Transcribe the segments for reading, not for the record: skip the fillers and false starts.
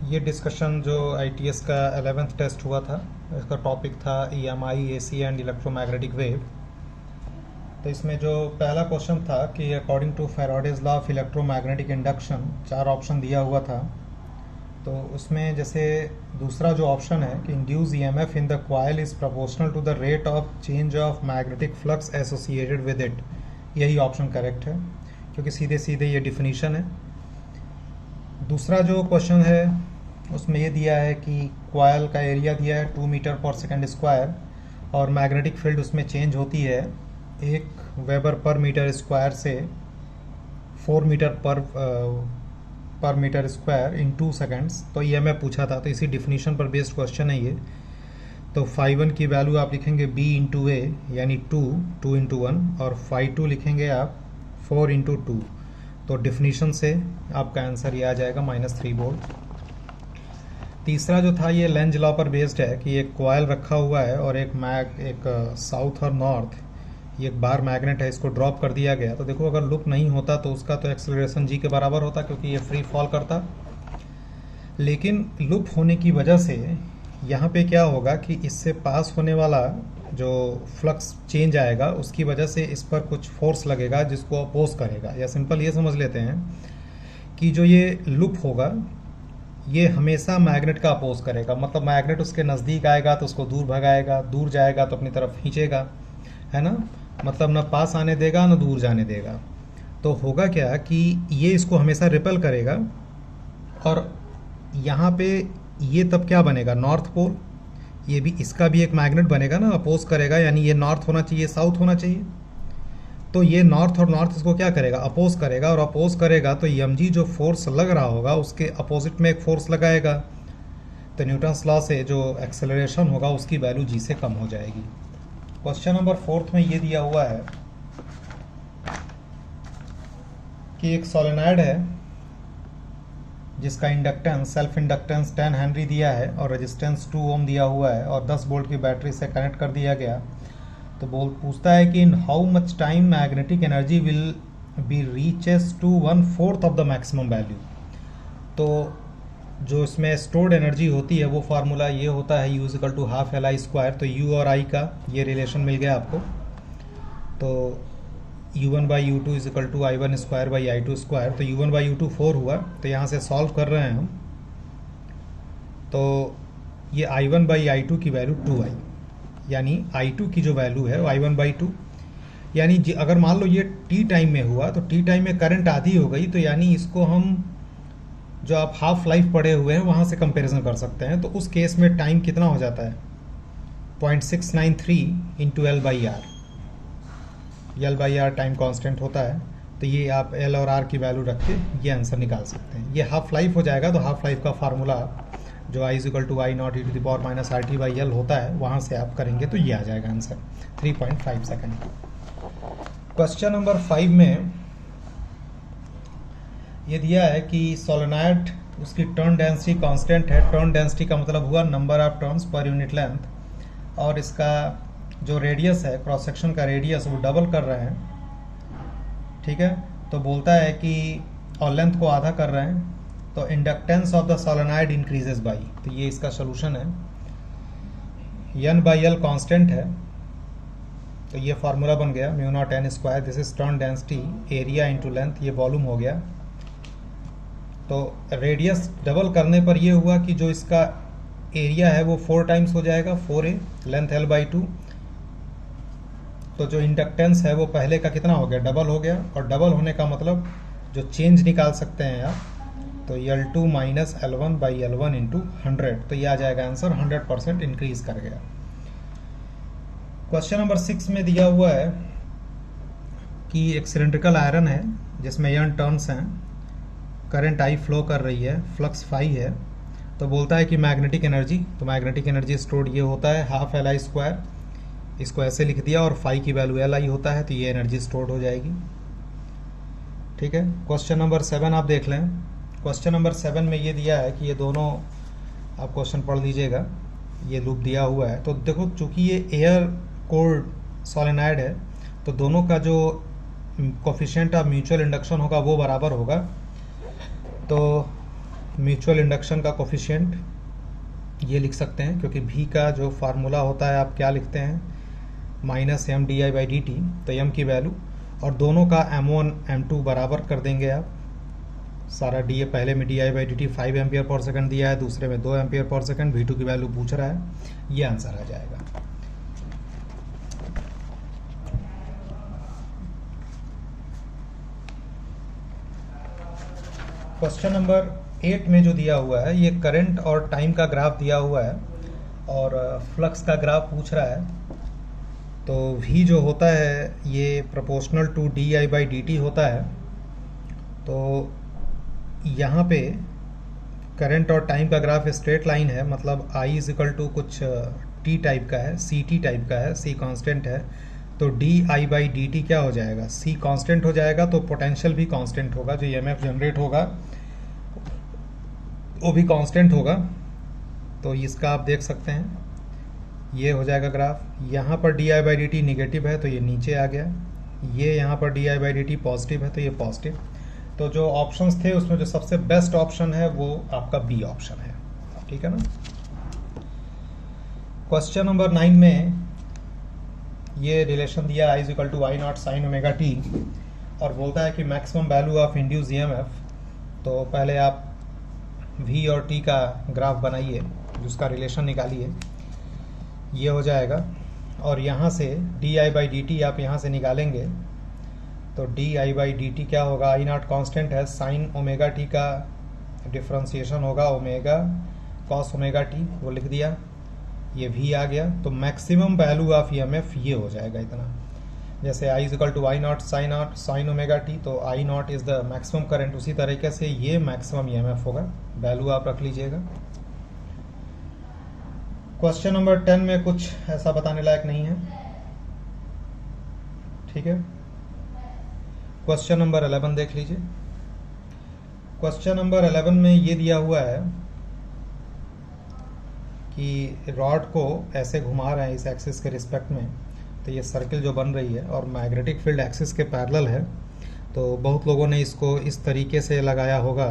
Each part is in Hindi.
ये डिस्कशन जो ITS का 11th टेस्ट हुआ था, इसका टॉपिक था EMI, AC and electromagnetic wave. तो इसमें जो पहला क्वेश्चन था कि according to Faraday's law of electromagnetic induction, 4 option दिया हुआ था। तो उसमें जैसे दूसरा जो ऑप्शन है कि induce EMF in the coil is proportional to the rate of change of magnetic flux associated with it, यही ऑप्शन करेक्ट है क्योंकि सीधे सीधे ये डिफिनीशन है। दूसरा जो क्वेश्चन है उसमें ये दिया है कि कॉइल का एरिया दिया है 2 मीटर पर सेकंड स्क्वायर और मैग्नेटिक फील्ड उसमें चेंज होती है 1 वेबर पर मीटर स्क्वायर से 4 मीटर पर मीटर स्क्वायर इन 2 सेकेंड्स। तो ये मैं पूछा था, तो इसी डिफिनीशन पर बेस्ड क्वेश्चन है ये। तो φ1 की वैल्यू आप लिखेंगे b इंटू ए यानी 2 इंटू 1, और φ2 लिखेंगे आप 4 इंटू 2। तो डिफिनीशन से आपका आंसर ये आ जाएगा -3 वोल्ट। तीसरा जो था ये लेंज लॉ पर बेस्ड है कि एक कॉइल रखा हुआ है और एक साउथ और नॉर्थ, ये एक बार मैग्नेट है, इसको ड्रॉप कर दिया गया। तो देखो अगर लूप नहीं होता तो उसका तो एक्सेलरेशन g के बराबर होता क्योंकि ये फ्री फॉल करता, लेकिन लूप होने की वजह से यहाँ पे क्या होगा कि इससे पास होने वाला जो फ्लक्स चेंज आएगा उसकी वजह से इस पर कुछ फोर्स लगेगा जिसको अपोज करेगा। या सिंपल ये समझ लेते हैं कि जो ये लूप होगा ये हमेशा मैग्नेट का अपोज करेगा, मतलब मैग्नेट उसके नज़दीक आएगा तो उसको दूर भगाएगा, दूर जाएगा तो अपनी तरफ खींचेगा, है ना। मतलब ना पास आने देगा ना दूर जाने देगा। तो होगा क्या कि ये इसको हमेशा रिपेल करेगा, और यहाँ पे ये तब क्या बनेगा, नॉर्थ पोल। ये भी, इसका भी एक मैग्नेट बनेगा ना, अपोज करेगा, यानी ये नॉर्थ होना चाहिए, साउथ होना चाहिए। तो ये नॉर्थ और नॉर्थ इसको क्या करेगा, अपोज करेगा, और अपोज करेगा तो mg जो फोर्स लग रहा होगा उसके अपोजिट में एक फोर्स लगाएगा। तो न्यूटन्स लॉ से जो एक्सेलरेशन होगा उसकी वैल्यू g से कम हो जाएगी। क्वेश्चन नंबर 4 में ये दिया हुआ है कि एक सोलेनॉइड है जिसका इंडक्टेंस, सेल्फ इंडक्टेंस 10 हेनरी दिया है और रेजिस्टेंस 2 ओम दिया हुआ है और 10 वोल्ट की बैटरी से कनेक्ट कर दिया गया। तो पूछता है कि in how much time magnetic energy will be reaches to 1/4 of the maximum value. तो जो इसमें स्टोर्ड एनर्जी होती है वो फार्मूला ये होता है U = ½ Li²। तो U और I का ये रिलेशन मिल गया आपको। तो U1/U2 = I1² तो U1/U2 4 हुआ। तो यहाँ से सॉल्व कर रहे हैं हम, तो ये I1/I2 की वैल्यू 2I, यानी I2 की जो वैल्यू है वो I1/2, यानी अगर मान लो ये t टाइम में हुआ तो t टाइम में करंट आधी हो गई, तो यानी इसको हम जो आप हाफ लाइफ पढ़े हुए हैं वहाँ से कंपैरिजन कर सकते हैं। तो उस केस में टाइम कितना हो जाता है, 0.693 into L/R। L/R time constant होता है, तो ये आप L और R की वैल्यू रख के ये आंसर निकाल सकते हैं। ये हाफ लाइफ हो जाएगा, तो हाफ लाइफ का फार्मूला जो I = I0 e⁻ RT/L होता है वहाँ से आप करेंगे तो ये आ जाएगा आंसर 3.5 सेकेंड। क्वेश्चन नंबर 5 में ये दिया है कि सोलेनॉइड, उसकी टर्न डेंसिटी कांस्टेंट है। टर्न डेंसिटी का मतलब हुआ number of turns per unit length, और इसका जो रेडियस है, क्रॉस सेक्शन का रेडियस, वो डबल कर रहे हैं, ठीक है। तो बोलता है कि और लेंथ को आधा कर रहे हैं, तो inductance of the solenoid increases by. तो ये इसका सोल्यूशन है। N/L कांस्टेंट है, तो ये फार्मूला बन गया μ0n²। This is turn density, area into length, ये वॉल्यूम हो गया। तो रेडियस डबल करने पर ये हुआ कि जो इसका एरिया है वो 4 टाइम्स हो जाएगा, 4a, लेंथ L/2। तो जो इंडक्टेंस है वो पहले का कितना हो गया, डबल हो गया। और डबल होने का मतलब जो चेंज निकाल सकते हैं आप, तो L2 - L1/L1 इंटू 100। तो ये आ जाएगा आंसर, 100% इंक्रीज कर गया। क्वेश्चन नंबर 6 में दिया हुआ है कि एक सिलेंड्रिकल आयरन है जिसमें N टर्न्स हैं, करंट I फ्लो कर रही है, फ्लक्स φ है। तो बोलता है कि मैग्नेटिक एनर्जी, तो मैग्नेटिक एनर्जी स्टोर्ड ये होता है ½ Li²। इसको ऐसे लिख दिया, और φ की वैल्यू Li होता है, तो ये एनर्जी स्टोर्ड हो जाएगी, ठीक है। क्वेश्चन नंबर 7 आप देख लें। क्वेश्चन नंबर 7 में ये दिया है कि ये दोनों, आप क्वेश्चन पढ़ लीजिएगा, ये लूप दिया हुआ है। तो देखो चूंकि ये एयर कोल्ड सोलेनॉइड है, तो दोनों का जो कोफिशिएंट ऑफ म्यूचुअल इंडक्शन होगा वो बराबर होगा। तो म्यूचुअल इंडक्शन का कोफिशिएंट ये लिख सकते हैं, क्योंकि भी का जो फार्मूला होता है आप क्या लिखते हैं, minus M D I by D T, तो एम की वैल्यू और दोनों का M1 M2 बराबर कर देंगे आप। सारा डी पहले में D I by D T 5 ampere per second दिया है, दूसरे में 2 एम्पियर पर सेकंड, V2 की वैल्यू पूछ रहा है, ये आंसर आ जाएगा। क्वेश्चन नंबर 8 में जो दिया हुआ है ये करंट और टाइम का ग्राफ दिया हुआ है और फ्लक्स का ग्राफ पूछ रहा है। तो V जो होता है ये proportional to D I by D T होता है। तो यहाँ पे करंट और टाइम का ग्राफ स्ट्रेट लाइन है, मतलब I इज इक्वल टू कुछ T टाइप का है, CT टाइप का है, C कांस्टेंट है। तो D I by D T क्या हो जाएगा, C कांस्टेंट हो जाएगा, तो पोटेंशियल भी कांस्टेंट होगा, जो EMF जनरेट होगा वो भी कांस्टेंट होगा। तो इसका आप देख सकते हैं, ये हो जाएगा ग्राफ। यहाँ पर D I by D T negative है तो ये नीचे आ गया, ये यहाँ पर D I by D T positive है तो ये पॉजिटिव। तो जो ऑप्शंस थे उसमें जो सबसे बेस्ट ऑप्शन है वो आपका बी ऑप्शन है, ठीक है ना। क्वेश्चन नंबर 9 में ये रिलेशन दिया I is equal to I not sine omega T और बोलता है कि maximum value of induce EMF। तो पहले आप V और T का ग्राफ बनाइए, जिसका रिलेशन निकालिए, ये हो जाएगा। और यहाँ से D I by D T आप यहाँ से निकालेंगे तो D I by D T क्या होगा, आई नॉट कॉन्स्टेंट है, साइन ओमेगा टी का डिफ्रेंसिएशन होगा ओमेगा कॉस ओमेगा टी, वो लिख दिया, ये V आ गया। तो मैक्सिमम वैल्यू ऑफ EMF ये हो जाएगा इतना। जैसे I is equal to I not sine omega T, तो I not is the maximum current, उसी तरीके से ये मैक्सिमम EMF होगा, वैल्यू आप रख लीजिएगा। क्वेश्चन नंबर 10 में कुछ ऐसा बताने लायक नहीं है, ठीक है। क्वेश्चन नंबर 11 देख लीजिए। क्वेश्चन नंबर 11 में ये दिया हुआ है कि रॉड को ऐसे घुमा रहे हैं इस एक्सिस के रिस्पेक्ट में, तो ये सर्किल जो बन रही है और मैग्नेटिक फील्ड एक्सिस के पैरेलल है। तो बहुत लोगों ने इसको इस तरीके से लगाया होगा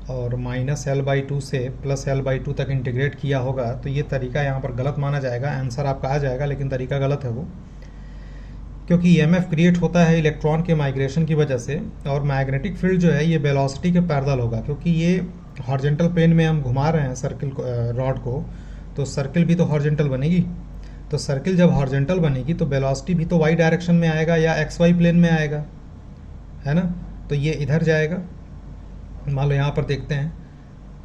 और -L/2 से +L/2 तक इंटीग्रेट किया होगा। तो ये तरीका यहाँ पर गलत माना जाएगा, आंसर आपका आ जाएगा लेकिन तरीका गलत है वो, क्योंकि EMF क्रिएट होता है इलेक्ट्रॉन के माइग्रेशन की वजह से और मैग्नेटिक फील्ड जो है ये वेलोसिटी के पैरेलल होगा। क्योंकि ये हॉरिजॉन्टल प्लेन में हम घुमा रहे हैं सर्किल को, रॉड को, तो सर्किल भी तो हॉरिजॉन्टल बनेगी। तो सर्किल जब हॉरिजॉन्टल बनेगी तो वेलोसिटी भी तो वाई डायरेक्शन में आएगा या XY प्लेन में आएगा, है ना। तो ये इधर जाएगा, मान लो यहाँ पर देखते हैं,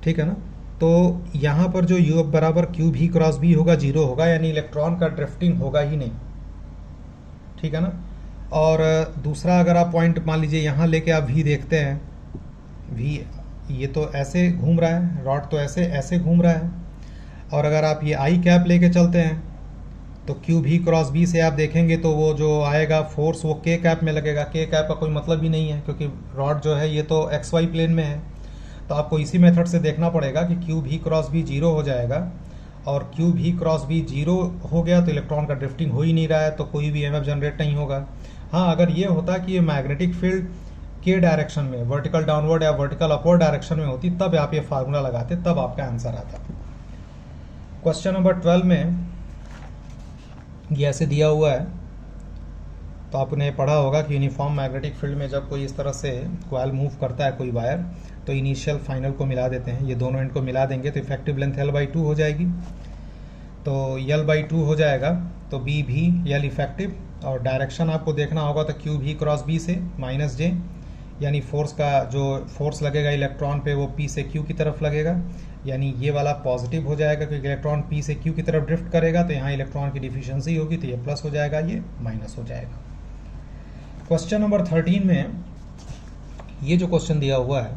ठीक है ना। तो यहाँ पर जो U बराबर क्यू भी क्रॉस बी होगा 0 होगा, यानी इलेक्ट्रॉन का ड्रिफ्टिंग होगा ही नहीं, ठीक है ना। और दूसरा अगर आप पॉइंट मान लीजिए यहाँ लेके आप V देखते हैं, V ये तो ऐसे घूम रहा है, रॉड तो ऐसे घूम रहा है। और अगर आप ये I कैप लेके चलते हैं तो क्यू भी क्रॉस बी से आप देखेंगे तो वो जो आएगा फोर्स वो K कैप में लगेगा। K कैप का कोई मतलब ही नहीं है, क्योंकि रॉड जो है ये तो XY प्लेन में है। तो आपको इसी मेथड से देखना पड़ेगा कि क्यू भी क्रॉस बी 0 हो जाएगा, और क्यू भी क्रॉस बी 0 हो गया तो इलेक्ट्रॉन का ड्रिफ्टिंग हो ही नहीं रहा है, तो कोई भी EMF जनरेट नहीं होगा। हाँ, अगर ये होता कि ये मैग्नेटिक फील्ड के डायरेक्शन में, वर्टिकल डाउनवर्ड या वर्टिकल अपवर्ड डायरेक्शन में होती, तब आप ये फार्मूला लगाते, तब आपका आंसर आता। क्वेश्चन नंबर 12 में ये ऐसे दिया हुआ है, तो आपने पढ़ा होगा कि यूनिफॉर्म मैग्नेटिक फील्ड में जब कोई इस तरह से कॉइल मूव करता है कोई वायर, तो इनिशियल फाइनल को मिला देते हैं। ये दोनों एंड को मिला देंगे तो इफेक्टिव लेंथ L/2 हो जाएगी। तो L/2 हो जाएगा तो B भी L इफेक्टिव, और डायरेक्शन आपको देखना होगा तो Q भी क्रॉस B से -J, यानी फोर्स का जो फोर्स लगेगा इलेक्ट्रॉन पे वो P से Q की तरफ लगेगा, यानी ये वाला पॉजिटिव हो जाएगा क्योंकि इलेक्ट्रॉन P से Q की तरफ ड्रिफ्ट करेगा, तो यहाँ इलेक्ट्रॉन की डिफिशियंसी होगी तो ये प्लस हो जाएगा, ये माइनस हो जाएगा। क्वेश्चन नंबर 13 में ये जो क्वेश्चन दिया हुआ है,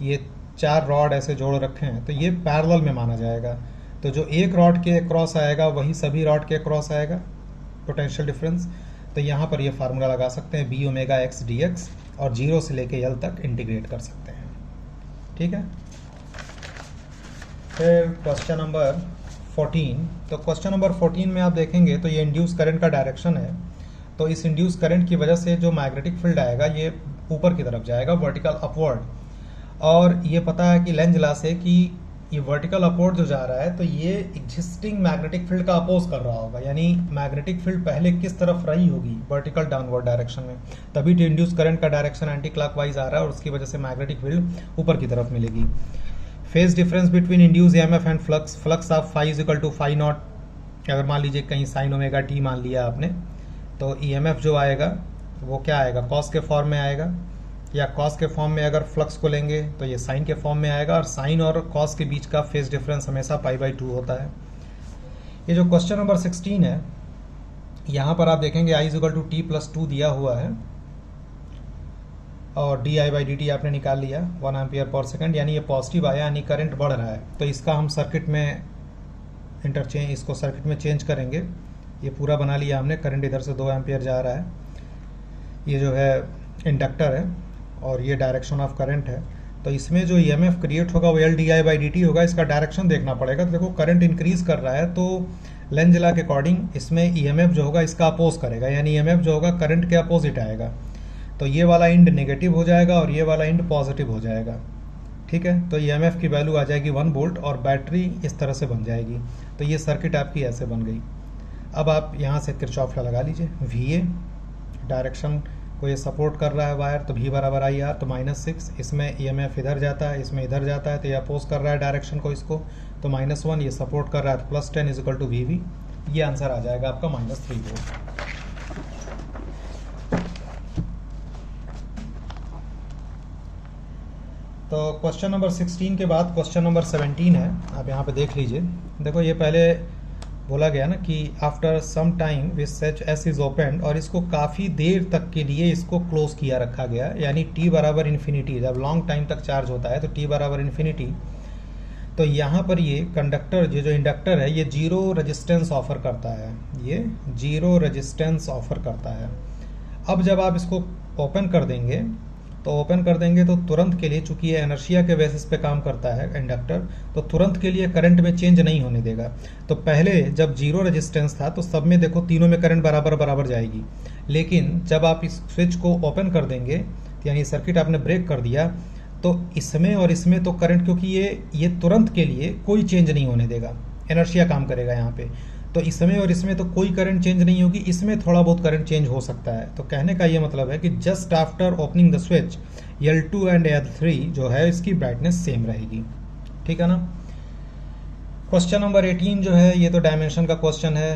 ये 4 रॉड ऐसे जोड़ रखे हैं, तो ये पैरेलल में माना जाएगा। तो जो एक रॉड के क्रॉस आएगा वही सभी रॉड के क्रॉस आएगा, पोटेंशियल डिफरेंस। तो यहाँ पर ये फार्मूला लगा सकते हैं B⍵x dx, और 0 से लेके L तक इंटीग्रेट कर सकते हैं, ठीक है। फिर क्वेश्चन नंबर 14, तो क्वेश्चन नंबर 14 में आप देखेंगे तो ये इंड्यूस करंट का डायरेक्शन है। तो इस इंड्यूस करंट की वजह से जो मैग्नेटिक फील्ड आएगा ये ऊपर की तरफ जाएगा, वर्टिकल अपवर्ड। और ये पता है कि लेंज लॉ से कि ये वर्टिकल अपवर्ड जो जा रहा है तो ये एग्जिस्टिंग मैग्नेटिक फील्ड का अपोज कर रहा होगा, यानी मैग्नेटिक फील्ड पहले किस तरफ रही होगी, वर्टिकल डाउनवर्ड डायरेक्शन में, तभी तो इंड्यूस करंट का डायरेक्शन एंटी क्लॉकवाइज आ रहा है और उसकी वजह से मैग्नेटिक फील्ड ऊपर की तरफ मिलेगी। Phase difference between induce EMF and flux, flux of phi is equal to phi not, अगर मान लीजिए कहीं साइन ओमेगा टी मान लिया आपने, तो ईएमएफ जो आएगा वो क्या आएगा, कॉस के फॉर्म में आएगा, या कॉस के फॉर्म में अगर फ्लक्स को लेंगे तो ये साइन के फॉर्म में आएगा, और साइन और कॉस के बीच का फेज डिफरेंस हमेशा π/2 होता है। ये जो क्वेश्चन नंबर 16 है, यहाँ पर आप देखेंगे I = t+2 दिया हुआ है और di/dt आपने निकाल लिया 1 एम्पियर/सेकंड, यानी ये पॉजिटिव आया, यानी करंट बढ़ रहा है। तो इसका हम सर्किट में इंटरचेंज, इसको सर्किट में चेंज करेंगे। ये पूरा बना लिया हमने, करंट इधर से 2 एम्पियर जा रहा है, ये जो है इंडक्टर है और ये डायरेक्शन ऑफ करंट है। तो इसमें जो ईएमएफ क्रिएट होगा वो LdI/dt होगा, इसका डायरेक्शन देखना पड़ेगा। तो देखो करंट इंक्रीज कर रहा है तो लेंज लॉ के अकॉर्डिंग इसमें ईएमएफ जो होगा इसका अपोज करेगा, यानी ईएमएफ जो होगा करंट के अपोजिट आएगा। तो ये वाला इंड नेगेटिव हो जाएगा और ये वाला इंड पॉजिटिव हो जाएगा, ठीक है। तो ईएमएफ की वैल्यू आ जाएगी 1 वोल्ट और बैटरी इस तरह से बन जाएगी। तो ये सर्किट आपकी ऐसे बन गई। अब आप यहाँ से किरचॉफ लॉ लगा लीजिए। VA डायरेक्शन को ये सपोर्ट कर रहा है वायर, तो V = IR, तो -6, इसमें ईएमएफ इधर जाता है, इसमें इधर जाता है, तो ये अपोज कर रहा है डायरेक्शन को इसको, तो -1, ये सपोर्ट कर रहा है, तो +10 = VV। ये आंसर आ जाएगा आपका -3 वोल्ट। तो क्वेश्चन नंबर 16 के बाद क्वेश्चन नंबर 17 है, आप यहाँ पे देख लीजिए। देखो ये पहले बोला गया ना कि after some time which such S is open, और इसको काफ़ी देर तक के लिए इसको क्लोज किया रखा गया, यानी t = इन्फिनिटी, जब लॉन्ग टाइम तक चार्ज होता है तो t = इन्फिनिटी। तो यहाँ पर ये कंडक्टर, ये जो इंडक्टर है, ये 0 रेजिस्टेंस ऑफर करता है, ये 0 रेजिस्टेंस ऑफर करता है। अब जब आप इसको ओपन कर देंगे तो तुरंत के लिए, चूंकि ये इनर्शिया के बेसिस पे काम करता है इंडक्टर, तो तुरंत के लिए करंट में चेंज नहीं होने देगा। तो पहले जब 0 रेजिस्टेंस था तो सब में देखो तीनों में करंट बराबर जाएगी, लेकिन जब आप इस स्विच को ओपन कर देंगे, यानी सर्किट आपने ब्रेक कर दिया, तो इसमें और इसमें तो करंट, क्योंकि ये तुरंत के लिए कोई चेंज नहीं होने देगा, इनर्शिया काम करेगा यहाँ पे, तो इसमें और इसमें तो कोई करंट चेंज नहीं होगी, इसमें थोड़ा बहुत करंट चेंज हो सकता है। तो कहने का ये मतलब है कि just after opening the switch L2 and L3 जो है इसकी ब्राइटनेस सेम रहेगी, ठीक है ना। क्वेश्चन नंबर 18 जो है ये तो डायमेंशन का क्वेश्चन है।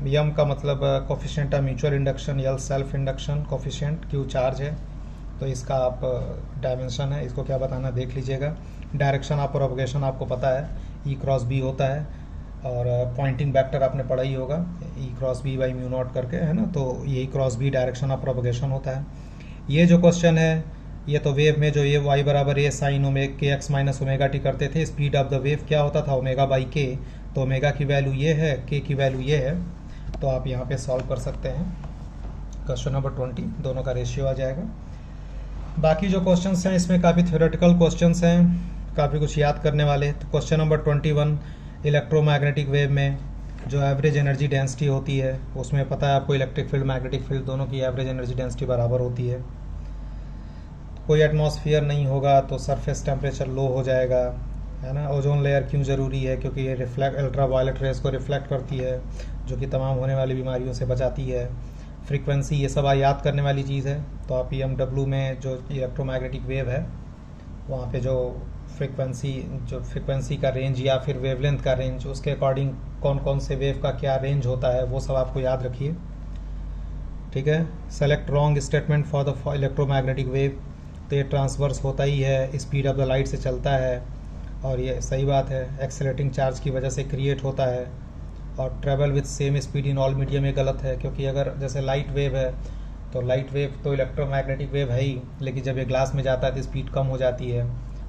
यम का मतलब coefficient of mutual induction, L self induction coefficient, Q charge है, तो इसका आप डायमेंशन है, इसको क्या बताना देख लीजिएगा। डायरेक्शन ऑफ प्रोपगेशन आपको पता है, E×B होता है, और पॉइंटिंग वेक्टर आपने पढ़ा ही होगा, E×B/μ0 करके, है ना। तो ये E×B डायरेक्शन ऑफ प्रोपगेशन होता है। ये जो क्वेश्चन है, ये तो वेव में जो ये y = a sin kx - ωt करते थे, स्पीड ऑफ द वेव क्या होता था, ω/k, तो ओमेगा की वैल्यू ये है, k की वैल्यू ये है। तो आप यहाँ पे सॉल्व कर सकते हैं। क्वेश्चन नंबर 20 दोनों का रेशियो आ जाएगा। बाकी जो क्वेश्चंस हैं इसमें काफ़ी थ्योरेटिकल क्वेश्चंस हैं, काफ़ी कुछ याद करने वाले। तो क्वेश्चन नंबर 21, इलेक्ट्रोमैग्नेटिक वेव में जो एवरेज एनर्जी डेंसिटी होती है, उसमें पता है आपको इलेक्ट्रिक फील्ड मैग्नेटिक फील्ड दोनों की एवरेज एनर्जी डेंसिटी बराबर होती है। कोई एटमॉस्फेयर नहीं होगा तो सरफेस टेम्परेचर लो हो जाएगा, है ना। ओजोन लेयर क्यों ज़रूरी है, क्योंकि ये अल्ट्रा वायलेट रेस को रिफ्लेक्ट करती है, जो कि तमाम होने वाली बीमारियों से बचाती है। फ्रीक्वेंसी, ये सब याद करने वाली चीज़ है। तो आप EMW में जो इलेक्ट्रोमैग्नेटिक वेव है, वहाँ पे जो फ्रीक्वेंसी का रेंज या फिर वेवलेंथ का रेंज, उसके अकॉर्डिंग कौन कौन से वेव का क्या रेंज होता है, वो सब आपको याद रखिए, ठीक है। Select wrong statement for the electromagnetic wave, तो ये ट्रांसवर्स होता ही है, स्पीड ऑफ द लाइट से चलता है, और ये सही बात है। एक्सेलरेटिंग चार्ज की वजह से क्रिएट होता है, और travel with same speed in all medium, ये गलत है, क्योंकि अगर जैसे लाइट वेव है तो लाइट वेव तो इलेक्ट्रोमैग्नेटिक वेव है ही, लेकिन जब ये ग्लास में जाता है तो स्पीड कम हो जाती है,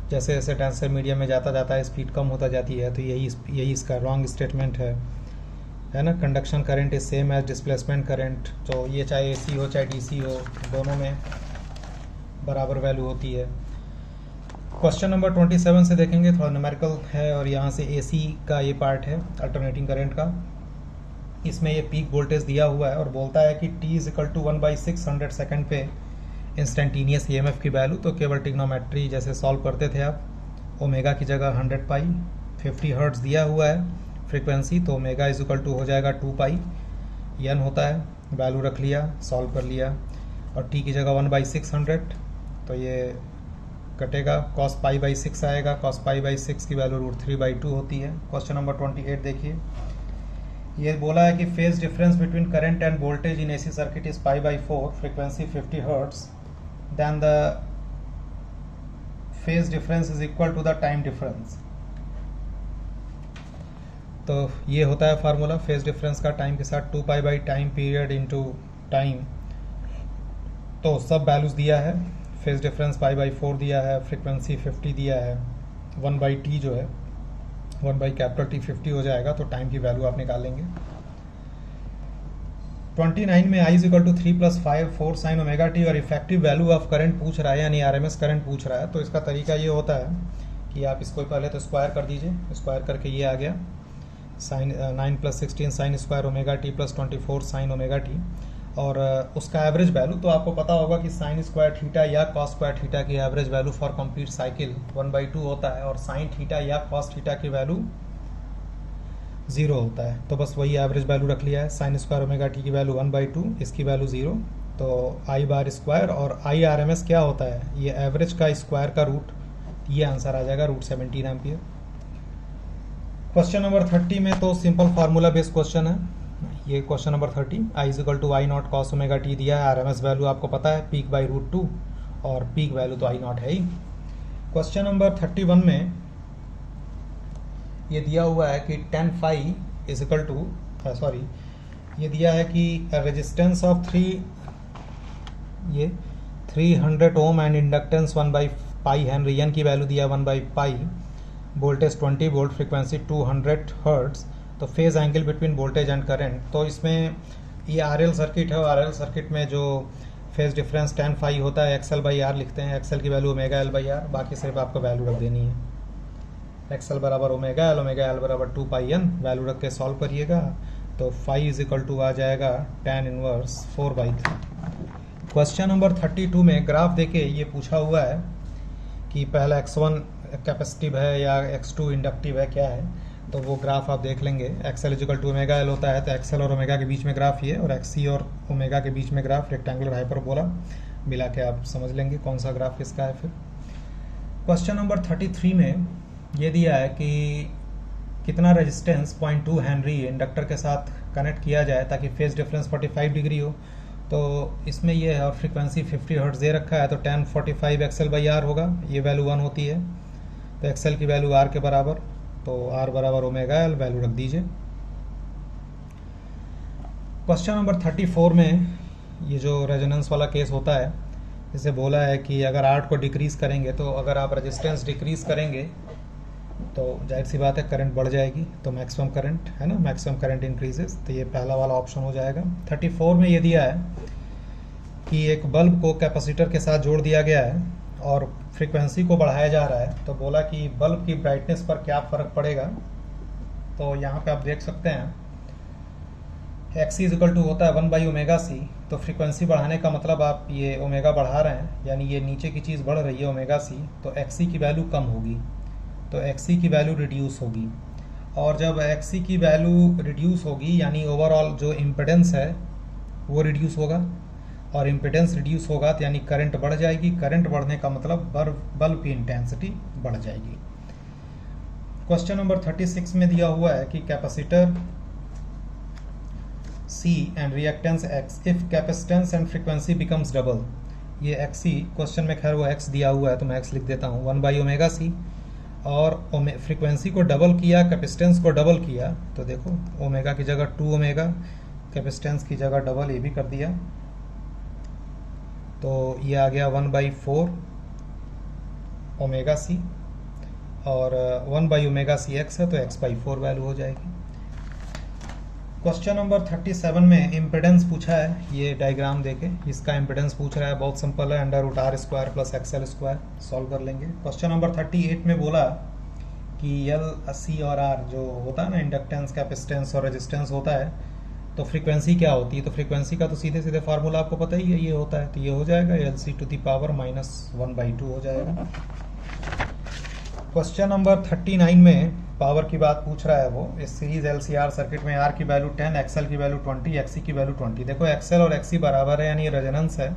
जैसे जैसे डेंसर मीडियम में जाता है स्पीड कम होता जाती है। तो यही इसका रॉन्ग स्टेटमेंट है ना। Conduction current is same as displacement current, तो ये चाहे AC हो चाहे DC हो, दोनों में बराबर वैल्यू होती है। क्वेश्चन नंबर 27 से देखेंगे, थोड़ा न्यूमेरिकल है, और यहाँ से AC का ये पार्ट है अल्टरनेटिंग करंट का। इसमें ये पीक वोल्टेज दिया हुआ है और बोलता है कि T = 1/600 सेकंड पे इंस्टेंटेनियस ईएमएफ की वैल्यू, तो केवल ट्रिग्नोमेट्री जैसे सॉल्व करते थे आप। ओमेगा की जगह 100 पाई, 50 हर्ट्ज दिया हुआ है फ्रीक्वेंसी, तो ओमेगा इज इक्वल टू हो जाएगा 2 पाई एन होता है, वैल्यू रख लिया, सॉल्व कर लिया। और टी की जगह 1/600, तो ये कटेगा, cos π/6 आएगा, cos π/6 की वैल्यू √3/2 होती है। क्वेश्चन नंबर 28 देखिए, ये बोला है कि phase difference between current and voltage in AC circuit is π/4, frequency 50 hertz, then the phase difference is equal to the time difference. तो ये होता है फार्मूला फेज डिफरेंस का टाइम के साथ, 2 टाइम पीरियड इंटू टाइम। तो सब वैल्यूज दिया है, फेज डिफरेंस π/4 दिया है, फ्रीक्वेंसी 50 दिया है, 1/t जो है 1/T 50 हो जाएगा, तो टाइम की वैल्यू आप निकालेंगे। 29 में i is equal to 3 + 5 4 sin omega T और इफेक्टिव वैल्यू ऑफ करंट पूछ रहा है, यानी आरएमएस करंट पूछ रहा है। तो इसका तरीका ये होता है कि आप इसको पहले तो स्क्वायर कर दीजिए, स्क्वायर करके ये आ गया sine 9 + 16 sin square omega T plus 24 sin omega T, और उसका एवरेज वैल्यू तो आपको पता होगा कि साइन स्क्वायर थीटा या कॉस स्क्वायर थीटा की average value for complete cycle 1/2 होता है, और साइन थीटा या कॉस थीटा की वैल्यू 0 होता है। तो बस वही एवरेज वैल्यू रख लिया है, साइन स्क्वायर ओमेगा टी की वैल्यू 1/2, इसकी वैल्यू 0, तो आई बार स्क्वायर, और आई आर एम एस क्या होता है, ये एवरेज का स्क्वायर का रूट, ये आंसर आ जाएगा √17 एम्पियर। क्वेश्चन नंबर 30 में तो सिंपल फार्मूला बेस्ड क्वेश्चन है ये। Question number 30, I is equal to I0 cos omega T दिया है, आरएमएस वैल्यू आपको पता है पीक बाई √2, और पीक वैल्यू तो I0 है ही। क्वेश्चन नंबर 31 में ये दिया हुआ है कि tan phi is equal to ये दिया है कि resistance of 300 ohm and inductance 1/π henry, N की वैल्यू दिया 1/π, वोल्टेज 20 वोल्ट, फ्रीक्वेंसी 200 हर्ट्ज, तो phase angle between voltage and current. तो इसमें ये आरएल सर्किट है, और आरएल सर्किट में जो फेज डिफरेंस tan phi होता है XL/R लिखते हैं, XL की वैल्यू ω/L/R, बाकी सिर्फ आपको वैल्यू रख देनी है, XL बराबर ω/L, ω/L बराबर 2πn, वैल्यू रख के सॉल्व करिएगा, तो phi इज इक्वल टू आ जाएगा tan इनवर्स 4/3। क्वेश्चन नंबर 32 में ग्राफ देके ये पूछा हुआ है कि पहला x1 कैपेसिटिव है या x2 इंडक्टिव है, क्या है, तो वो ग्राफ आप देख लेंगे। XL is equal to ω/L होता है, तो XL और ओमेगा के बीच में ग्राफ ये, और XC और ओमेगा के बीच में ग्राफ रेक्टेंगुलर हाइपरबोला मिला के आप समझ लेंगे कौन सा ग्राफ किसका है। फिर क्वेश्चन नंबर 33 में ये दिया है कि कितना रेजिस्टेंस 0.2 हेनरी इंडक्टर के साथ कनेक्ट किया जाए ताकि फेज डिफरेंस 45 डिग्री हो। तो इसमें ये है, और फ्रीक्वेंसी 50 हर्ट्ज दे रखा है, तो tan 45 XL/R होगा, ये वैल्यू 1 होती है, तो XL की वैल्यू R के बराबर, तो R बराबर ω/L, वैल्यू रख दीजिए। क्वेश्चन नंबर 34 में ये जो रेजोनेंस वाला केस होता है, इसे बोला है कि अगर R को डिक्रीज करेंगे, तो अगर आप रेजिस्टेंस डिक्रीज करेंगे तो जाहिर सी बात है करंट बढ़ जाएगी, तो मैक्सिमम करंट है ना, मैक्सिमम करंट इंक्रीजेस, तो ये पहला वाला ऑप्शन हो जाएगा। 34 में ये दिया है कि एक बल्ब को कैपेसिटर के साथ जोड़ दिया गया है और फ्रीक्वेंसी को बढ़ाया जा रहा है, तो बोला कि बल्ब की ब्राइटनेस पर क्या फ़र्क पड़ेगा। तो यहाँ पे आप देख सकते हैं XC इज इक्वल टू होता है 1/ωc, तो फ्रीक्वेंसी बढ़ाने का मतलब आप ये ओमेगा बढ़ा रहे हैं, यानी ये नीचे की चीज़ बढ़ रही है ω/c, तो XC की वैल्यू कम होगी, तो XC की वैल्यू रिड्यूस होगी, और जब XC की वैल्यू रिड्यूस होगी यानी ओवरऑल जो इम्पिडेंस है वो रिड्यूस होगा, और इम्पिडेंस रिड्यूस होगा तो यानी करंट बढ़ जाएगी, करंट बढ़ने का मतलब बल्ब की इंटेंसिटी बढ़ जाएगी। क्वेश्चन नंबर 36 में दिया हुआ है कि capacitor C and reactance X if capacitance and frequency becomes double. ये XC क्वेश्चन में खैर वो X दिया हुआ है तो मैं X लिख देता हूँ, 1/ωc, और फ्रीक्वेंसी को डबल किया, कैपेसिटेंस को डबल किया, तो देखो ओमेगा की जगह 2ω, कैपेसिटेंस की जगह डबल ये भी कर दिया, तो ये आ गया 1/4 ωc, और 1/ωc x है, तो x/4 वैल्यू हो जाएगी। क्वेश्चन नंबर 37 में इम्पिडेंस पूछा है, ये डायग्राम देके इसका इम्पिडेंस पूछ रहा है, बहुत सिंपल है, √R² + XL², सॉल्व कर लेंगे। क्वेश्चन नंबर 38 में बोला कि L, C और R जो होता है ना, इंडक्टेंस, कैपेसिटेंस और रेजिस्टेंस होता है, तो फ्रीक्वेंसी क्या होती है, तो फ्रीक्वेंसी का तो सीधे सीधे फार्मूला आपको पता ही है, ये होता है, तो ये हो जाएगा LC⁻⁻1/2 हो जाएगा। क्वेश्चन नंबर 39 में पावर की बात पूछ रहा है वो, इस सीरीज LCR सर्किट में R की वैल्यू 10, XL की वैल्यू 20, XC की वैल्यू 20। देखो XL और XC बराबर है यानी रेजोनेंस है,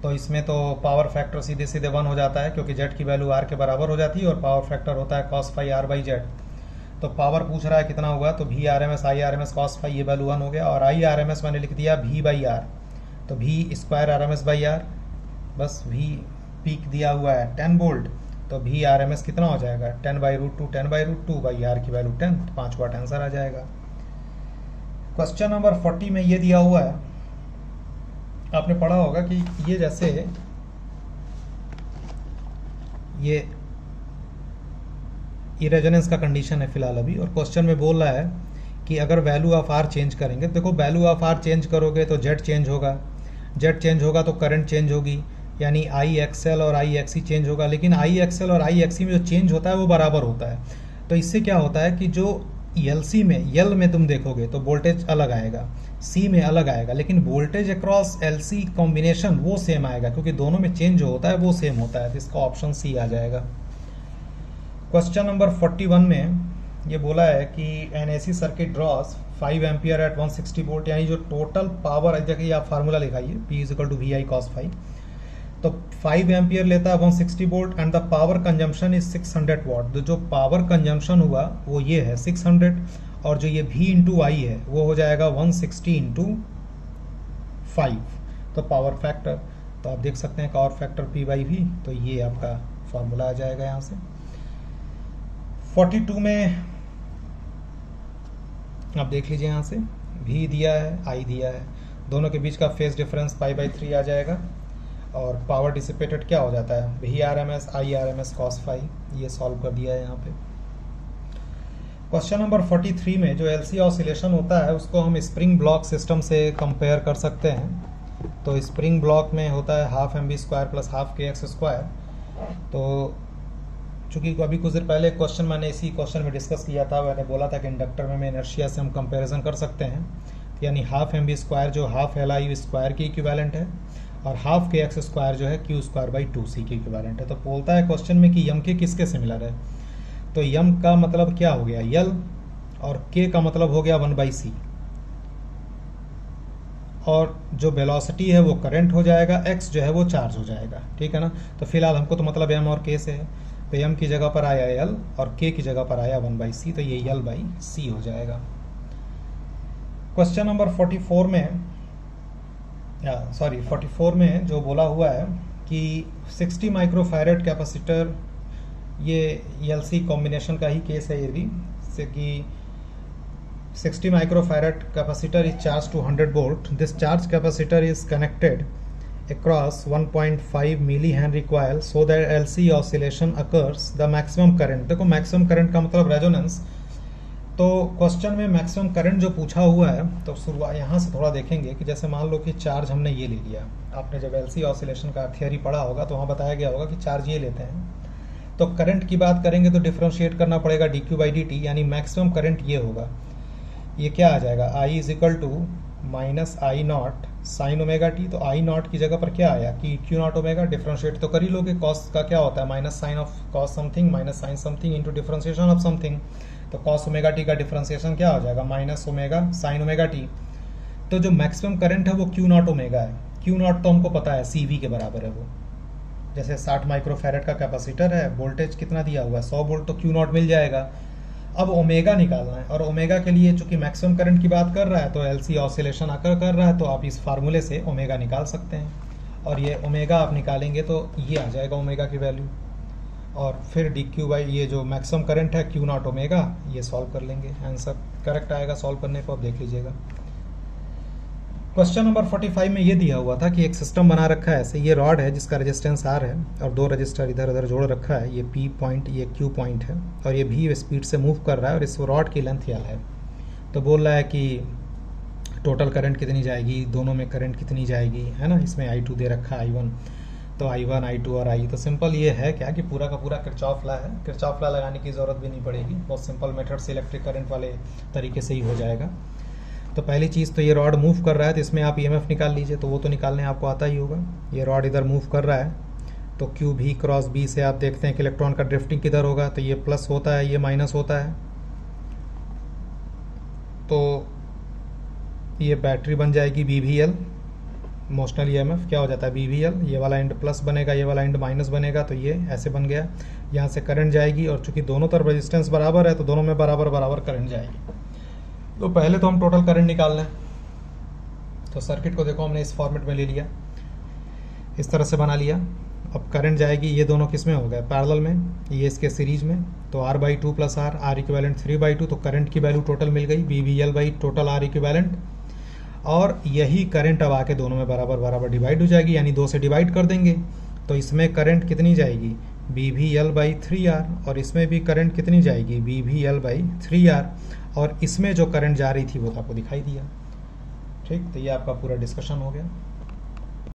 तो इसमें तो पावर फैक्टर सीधे सीधे 1 हो जाता है क्योंकि Z की वैल्यू R के बराबर हो जाती है और पावर फैक्टर होता है cos phi R/Z। तो पावर पूछ रहा है कितना हुआ, तो VRMS IRMS cos phi ये वैल्यू 1 हो गया, और IRMS मैंने लिख दिया V/R, तो V² RMS/R, बस V पीक दिया हुआ है 10 वोल्ट, तो VRMS कितना हो जाएगा 10/√2, 10/√2 बाई R की वैल्यू 10, तो 5 वाट आंसर आ जाएगा। क्वेश्चन नंबर 40 में ये दिया हुआ है, आपने पढ़ा होगा कि ये जैसे ये रेजोनेंस का कंडीशन है फिलहाल अभी, और क्वेश्चन में बोल रहा है कि अगर वैल्यू ऑफ R चेंज करेंगे, देखो वैल्यू ऑफ R चेंज करोगे तो Z चेंज होगा, Z चेंज होगा तो करंट चेंज होगी, यानी IXL और IXC चेंज होगा, लेकिन IXL और IXC में जो चेंज होता है वो बराबर होता है। तो इससे क्या होता है कि जो LC में L में तुम देखोगे तो वोल्टेज अलग आएगा, C में अलग आएगा, लेकिन वोल्टेज अक्रॉस LC कॉम्बिनेशन वो सेम आएगा क्योंकि दोनों में चेंज जो होता है वो सेम होता है, तो इसका ऑप्शन C आ जाएगा। क्वेश्चन नंबर 41 में ये बोला है कि an AC circuit draws 5 ampere at 160 volt, यानी जो टोटल पावर, देखिए आप फार्मूला लिखाइए P = VI cos phi, तो 5 एम्पियर लेता है 160 volt and the power consumption is 600 वाट। तो जो पावर कंजम्पशन हुआ वो ये है 600, और जो ये V × I है वो हो जाएगा 160 × 5, तो पावर फैक्टर, तो आप देख सकते हैं पावर फैक्टर P/V, तो ये आपका फॉर्मूला आ जाएगा यहाँ से। 42 में आप देख लीजिए, यहाँ से V दिया है, I दिया है, दोनों के बीच का फेज डिफरेंस π/3 आ जाएगा, और पावर डिसिपेटेड क्या हो जाता है VRMS IRMS cos phi, ये सॉल्व कर दिया है यहाँ पे। क्वेश्चन नंबर 43 में जो LC ऑसिलेशन होता है उसको हम स्प्रिंग ब्लॉक सिस्टम से कंपेयर कर सकते हैं। तो स्प्रिंग ब्लॉक में होता है ½ mv² + ½ kx²। तो चूंकि अभी कुछ देर पहले क्वेश्चन मैंने इसी क्वेश्चन में डिस्कस किया था, मैंने बोला था कि इंडक्टर में इनर्शिया से हम कंपेरिजन कर सकते हैं, यानी ½ mv² जो ½ Li² की इक्विवेलेंट है, और ½ kx² जो है Q²/2c की इक्विवेलेंट है। तो बोलता है क्वेश्चन में कि यम के किसके सिमिलर है, तो यम का मतलब क्या हो गया यल, और k का मतलब हो गया 1/c, और जो वेलोसिटी है वो करंट हो जाएगा, x जो है वो चार्ज हो जाएगा, ठीक है ना। तो फिलहाल हमको तो मतलब m और k से है, तो m की जगह पर आया l और k की जगह पर आया 1/c, तो ये l/c हो जाएगा। क्वेश्चन नंबर 44 में जो बोला हुआ है कि 60 माइक्रोफैरेड कैपेसिटर, ये LC कॉम्बिनेशन का ही केस है ये भी, से कि 60 microfarad capacitor is charge to 100 volt, this charge capacitor is connected across 1.5 millihenry coil so that LC oscillation occurs, the maximum current, देखो मैक्सिमम करंट का मतलब रेजोनेंस। तो क्वेश्चन में मैक्सिमम करंट जो पूछा हुआ है, तो शुरुआत यहाँ से थोड़ा देखेंगे कि जैसे मान लो कि चार्ज हमने ये ले लिया, आपने जब LC ऑसिलेशन का थियरी पढ़ा होगा तो वहाँ बताया गया होगा कि चार्ज ये लेते हैं, तो करंट की बात करेंगे तो डिफ्रेंशिएट करना पड़ेगा dq/dt, यानी मैक्सिमम करंट ये होगा, ये क्या आ जाएगा I = -I0 sin ω/t, तो I0 की जगह पर क्या आया कि Q0 ω, डिफ्रेंशिएट तो कर ही लोगे, कॉस का क्या होता है minus sine of cos something minus sine something into differentiation of something, तो कॉस ω/t का डिफ्रेंशिएशन क्या हो जाएगा -ω sin ω/t। तो जो मैक्सिमम करंट है वो Q0 ω है, Q0 तो हमको पता है CV के बराबर है वो, जैसे 60 माइक्रोफैरेड का कैपेसिटर है, वोल्टेज कितना दिया हुआ है 100 वोल्ट, तो Q0 मिल जाएगा। अब ओमेगा निकालना है, और ओमेगा के लिए चूंकि मैक्सिमम करंट की बात कर रहा है तो LC ऑसिलेशन आकर कर रहा है, तो आप इस फार्मूले से ओमेगा निकाल सकते हैं, और ये ओमेगा आप निकालेंगे तो ये आ जाएगा ओमेगा की वैल्यू, और फिर dq ये जो मैक्सिमम करंट है Q0 ओमेगा, ये सॉल्व कर लेंगे, आंसर करेक्ट आएगा सॉल्व करने को, आप देख लीजिएगा। क्वेश्चन नंबर 45 में ये दिया हुआ था कि एक सिस्टम बना रखा है ऐसे, ये रॉड है जिसका रेजिस्टेंस R है, और 2 रजिस्टर इधर उधर जोड़ रखा है, ये P पॉइंट ये Q पॉइंट है, और ये V स्पीड से मूव कर रहा है, और इस रॉड की लेंथ L है। तो बोल रहा है कि टोटल करंट कितनी जाएगी, दोनों में करंट कितनी जाएगी, है ना। इसमें I2 दे रखा है I1, तो I1 I2 और I, तो सिंपल ये है क्या कि पूरा का पूरा किरचॉफ लॉ है, किरचॉफ लॉ लगाने की ज़रूरत भी नहीं पड़ेगी, बहुत सिंपल मेथड से इलेक्ट्रिक करंट वाले तरीके से ही हो जाएगा। तो पहली चीज़ तो ये रॉड मूव कर रहा है तो इसमें आप ईएमएफ निकाल लीजिए, तो वो तो निकालने आपको आता ही होगा। ये रॉड इधर मूव कर रहा है तो क्यू भी क्रॉस बी से आप देखते हैं कि इलेक्ट्रॉन का ड्रिफ्टिंग किधर होगा, तो ये प्लस होता है, ये माइनस होता है। तो ये बैटरी बन जाएगी BVL, मोशनल ईएमएफ क्या हो जाता है BVL, ये वाला एंड प्लस बनेगा, ये वाला एंड माइनस बनेगा, तो ये ऐसे बन गया। यहाँ से करंट जाएगी और चूंकि दोनों तरफ रेजिस्टेंस बराबर है तो दोनों में बराबर बराबर करंट जाएगी। तो पहले तो हम टोटल करंट निकाल लें। तो सर्किट को देखो हमने इस फॉर्मेट में ले लिया, इस तरह से बना लिया। अब करंट जाएगी, ये दोनों किस में हो गए पैरेलल में, ये इसके सीरीज में, तो R/2 + R इक्विवेलेंट 3/2, तो करंट की वैल्यू टोटल मिल गई BVL टोटल R इक्विवेलेंट। और यही करंट अब आके दोनों में बराबर बराबर डिवाइड हो जाएगी, यानी 2 से डिवाइड कर देंगे तो इसमें करंट कितनी जाएगी BVL/3R, और इसमें भी करंट कितनी जाएगी BVL/3R, और इसमें जो करंट जा रही थी वो तो आपको दिखाई दिया। ठीक, तो ये आपका पूरा डिस्कशन हो गया।